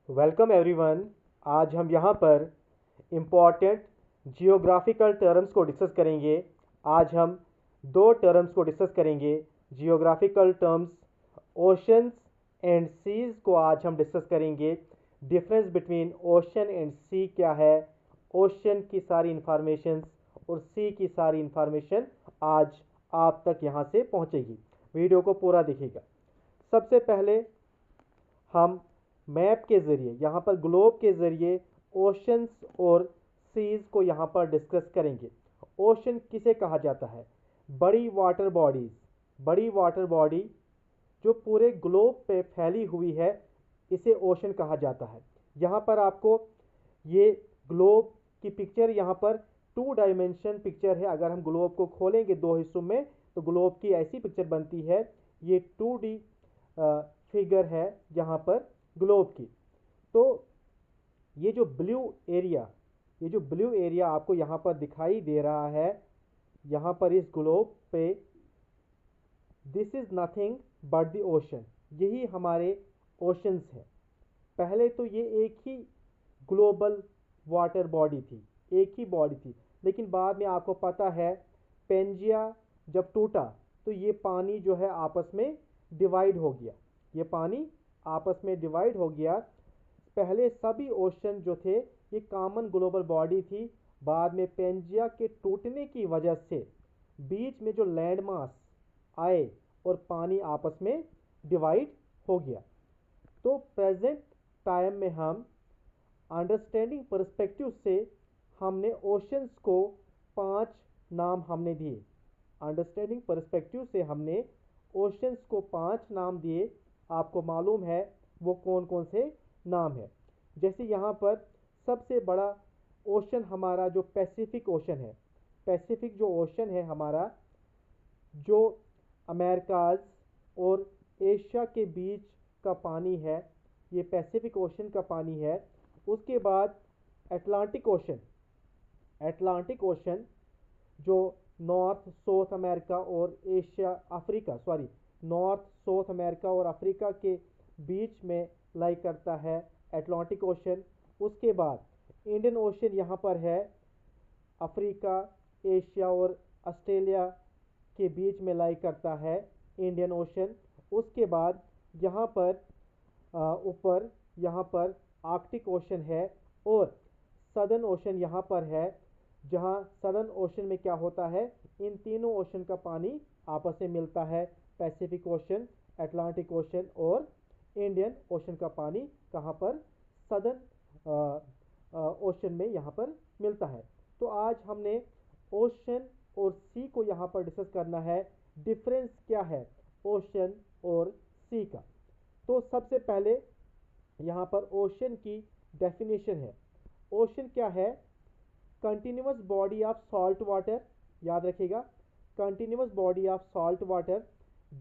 Welcome everyone. आज हम यहाँ पर इम्पॉर्टेंट जियोग्राफिकल टर्म्स को डिस्कस करेंगे। आज हम दो टर्म्स को डिस्कस करेंगे। Geographical terms oceans and seas को आज हम डिस्कस करेंगे। Difference between ocean and sea क्या है, ओशन की सारी इंफॉर्मेशन और सी की सारी इंफॉर्मेशन आज आप तक यहाँ से पहुँचेगी। वीडियो को पूरा देखिएगा। सबसे पहले हम मैप के ज़रिए, यहाँ पर ग्लोब के ज़रिए ओशंस और सीज़ को यहाँ पर डिस्कस करेंगे। ओशन किसे कहा जाता है? बड़ी वाटर बॉडीज़, बड़ी वाटर बॉडी जो पूरे ग्लोब पे फैली हुई है, इसे ओशन कहा जाता है। यहाँ पर आपको ये ग्लोब की पिक्चर यहाँ पर 2 डायमेंशन पिक्चर है। अगर हम ग्लोब को खोलेंगे दो हिस्सों में तो ग्लोब की ऐसी पिक्चर बनती है। ये 2D फिगर है यहाँ पर ग्लोब की। तो ये जो ब्लू एरिया, ये जो ब्लू एरिया आपको यहाँ पर दिखाई दे रहा है, यहाँ पर इस ग्लोब पे, this is nothing but the ocean. यही हमारे ओशंस है। पहले तो ये एक ही ग्लोबल वाटर बॉडी थी, एक ही बॉडी थी, लेकिन बाद में आपको पता है पेंजिया जब टूटा तो ये पानी जो है आपस में डिवाइड हो गया। ये पानी आपस में डिवाइड हो गया। पहले सभी ओशन जो थे ये कॉमन ग्लोबल बॉडी थी। बाद में पेंजिया के टूटने की वजह से बीच में जो लैंड मास आए और पानी आपस में डिवाइड हो गया। तो प्रेजेंट टाइम में हम अंडरस्टैंडिंग पर्सपेक्टिव से हमने ओशंस को 5 नाम हमने दिए। अंडरस्टैंडिंग पर्सपेक्टिव से हमने ओशंस को 5 नाम दिए। आपको मालूम है वो कौन कौन से नाम है। जैसे यहाँ पर सबसे बड़ा ओशन हमारा जो पैसिफिक ओशन है, पैसिफिक जो ओशन है हमारा, जो अमेरिकाज और एशिया के बीच का पानी है, ये पैसिफिक ओशन का पानी है। उसके बाद अटलांटिक ओशन, अटलांटिक ओशन जो नॉर्थ साउथ अमेरिका और Asia Africa sorry north south America और अफ्रीका के बीच में लाई करता है अटलांटिक ओशन। उसके बाद इंडियन ओशन यहाँ पर है, अफ्रीका, एशिया और ऑस्ट्रेलिया के बीच में लाई करता है इंडियन ओशन। उसके बाद यहाँ पर ऊपर यहाँ पर आर्कटिक ओशन है और सदर्न ओशन यहाँ पर है, जहाँ सदर्न ओशन में क्या होता है, इन तीनों ओशन का पानी आपस में मिलता है। पैसिफिक ओशन, अटलांटिक ओशन और इंडियन ओशन का पानी कहाँ पर, सदर्न ओशन में यहाँ पर मिलता है। तो आज हमने ओशन और सी को यहाँ पर डिस्कस करना है। डिफरेंस क्या है ओशन और सी का? तो सबसे पहले यहाँ पर ओशन की डेफिनेशन है। ओशन क्या है? Continuous body of salt water, याद रखिएगा, continuous body of salt water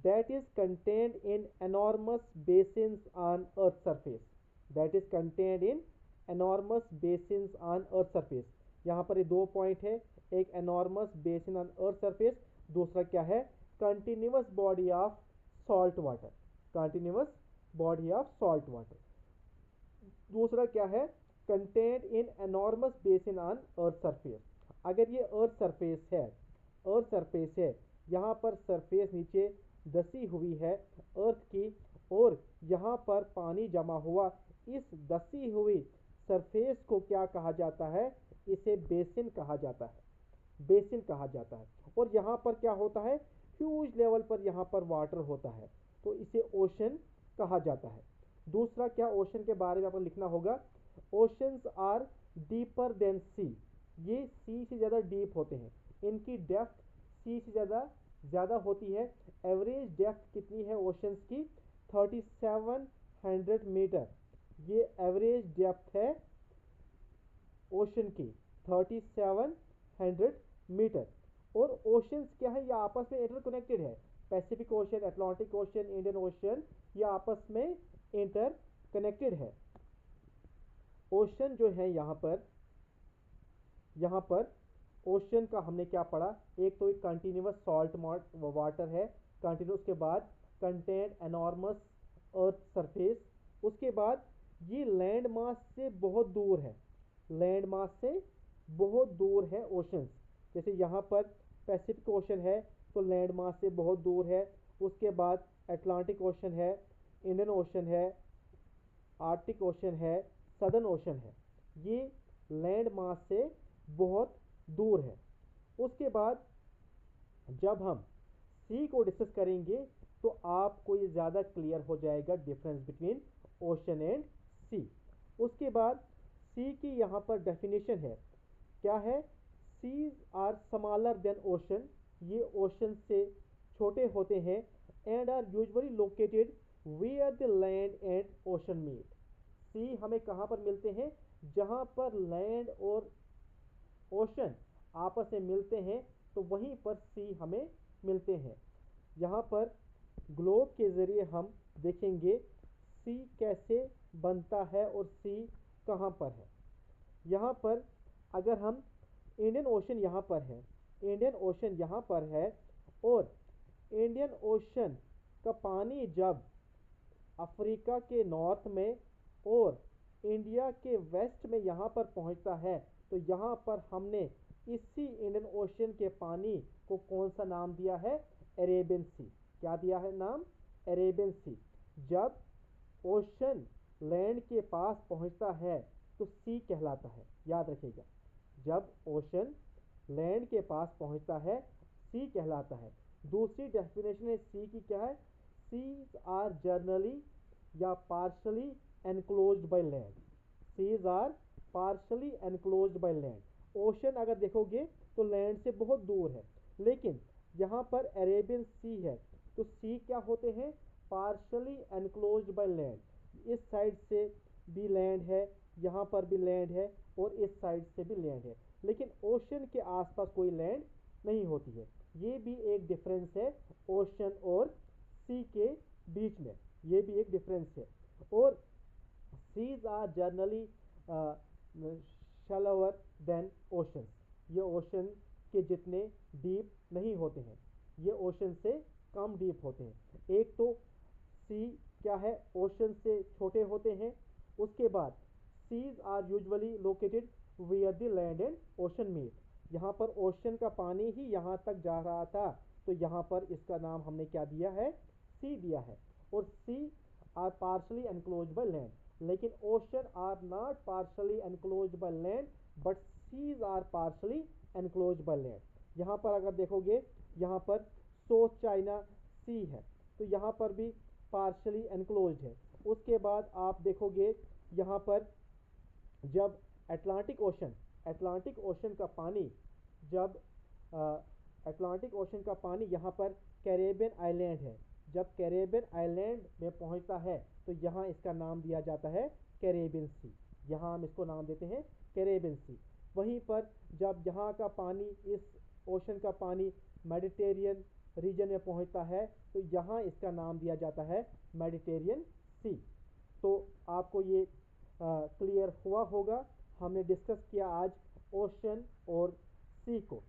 that is contained in enormous basins on earth surface, that is contained in enormous basins on earth surface। यहाँ पर ये 2 point है, एक enormous basin on earth surface, दूसरा क्या है, continuous body of salt water, continuous body of salt water। दूसरा क्या है, content in enormous basin on earth surface. अगर ये अर्थ सरफेस है, अर्थ सरफेस है, यहाँ पर सरफेस नीचे दसी हुई है अर्थ की, और यहाँ पर पानी जमा हुआ, इस दसी हुई सरफेस को क्या कहा जाता है, इसे बेसिन कहा जाता है, बेसिन कहा जाता है। और यहाँ पर क्या होता है, ह्यूज लेवल पर यहाँ पर वाटर होता है, तो इसे ओशन कहा जाता है। दूसरा क्या, ओशन के बारे में आपको लिखना होगा, ओशंस आर डीपर देन सी। ये सी से ज़्यादा डीप होते हैं, इनकी डेप्थ सी से ज़्यादा होती है। एवरेज डेप्थ कितनी है ओशंस की, 3700 मीटर। ये एवरेज डेप्थ है ओशन की, 3700 मीटर। और ओशंस क्या है, ये आपस में इंटरकनेक्टेड है। Pacific ocean, Atlantic ocean, Indian ocean, ये आपस में इंटरकनेक्टेड है। ओशन जो है यहाँ पर ओशन का हमने क्या पढ़ा, एक तो एक कंटिन्यूस सॉल्ट वाटर है, कंटिन्यूस के बाद कंटेंट एनॉर्मस अर्थ सरफेस। उसके बाद ये लैंड मास से बहुत दूर है, लैंड मास से बहुत दूर है ओशंस। जैसे यहाँ पर पैसिफिक ओशन है तो लैंड मास से बहुत दूर है। उसके बाद अटलांटिक ओशन है, इंडियन ओशन है, आर्कटिक ओशन है, सदर्न ओशन है। ये लैंड मास से बहुत दूर है। उसके बाद जब हम सी को डिस्कस करेंगे तो आपको ये ज़्यादा क्लियर हो जाएगा डिफरेंस बिटवीन ओशन एंड सी। उसके बाद सी की यहाँ पर डेफिनेशन है, क्या है? Seas are smaller than ocean, ये ओशन से छोटे होते हैं, and are usually located where the land and ocean meet. Sea हमें कहाँ पर मिलते हैं? जहाँ पर लैंड और ओशन आपस में मिलते हैं तो वहीं पर सी हमें मिलते हैं। यहाँ पर ग्लोब के ज़रिए हम देखेंगे सी कैसे बनता है और सी कहाँ पर है। यहाँ पर अगर हम इंडियन ओशन यहाँ पर है, इंडियन ओशन यहाँ पर है, और इंडियन ओशन का पानी जब अफ्रीका के नॉर्थ में और इंडिया के वेस्ट में यहाँ पर पहुँचता है तो यहाँ पर हमने इसी इंडियन ओशन के पानी को कौन सा नाम दिया है? अरेबियन सी। क्या दिया है नाम? अरेबियन सी। जब ओशन लैंड के पास पहुँचता है तो सी कहलाता है, याद रखिएगा। जब ओशन लैंड के पास पहुँचता है सी कहलाता है। दूसरी डेफिनेशन है सी की, क्या है? सीज आर जर्नली या partially enclosed by land. Seas are partially enclosed by land. Ocean अगर देखोगे तो लैंड से बहुत दूर है, लेकिन यहाँ पर अरेबियन सी है तो सी क्या होते हैं? Partially enclosed by land. इस साइड से भी लैंड है, यहाँ पर भी लैंड है, और इस साइड से भी लैंड है, लेकिन ओशन के आसपास कोई लैंड नहीं होती है। ये भी एक डिफरेंस है ओशन और सी के बीच में, ये भी एक डिफरेंस है। और seas are generally shallower than ocean, ये ओशन के जितने डीप नहीं होते हैं, ये ओशन से कम डीप होते हैं। एक तो सी क्या है? ओशन से छोटे होते हैं। उसके बाद seas are usually located where the land and ocean meet. यहाँ पर ओशन का पानी ही यहाँ तक जा रहा था तो यहाँ पर इसका नाम हमने क्या दिया है? सी दिया है। और sea are partially enclosed by land, लेकिन ocean are not partially enclosed by land but seas are partially enclosed by land. यहाँ पर अगर देखोगे, यहाँ पर साउथ चाइना सी है तो यहाँ पर भी पार्शली एनक्लोज्ड है। उसके बाद आप देखोगे यहाँ पर जब अटलांटिक ओशन का पानी, जब अटलांटिक ओशन का पानी यहाँ पर कैरेबियन आइलैंड है, जब कैरेबियन आइलैंड में पहुँचता है तो यहाँ इसका नाम दिया जाता है कैरेबियन सी। यहाँ हम इसको नाम देते हैं कैरेबियन सी। वहीं पर जब यहाँ का पानी, इस ओशन का पानी मेडिटेरियन रीजन में पहुँचता है तो यहाँ इसका नाम दिया जाता है मेडिटेरियन सी। तो आपको ये क्लियर हुआ होगा। हमने डिस्कस किया आज ओशन और सी को।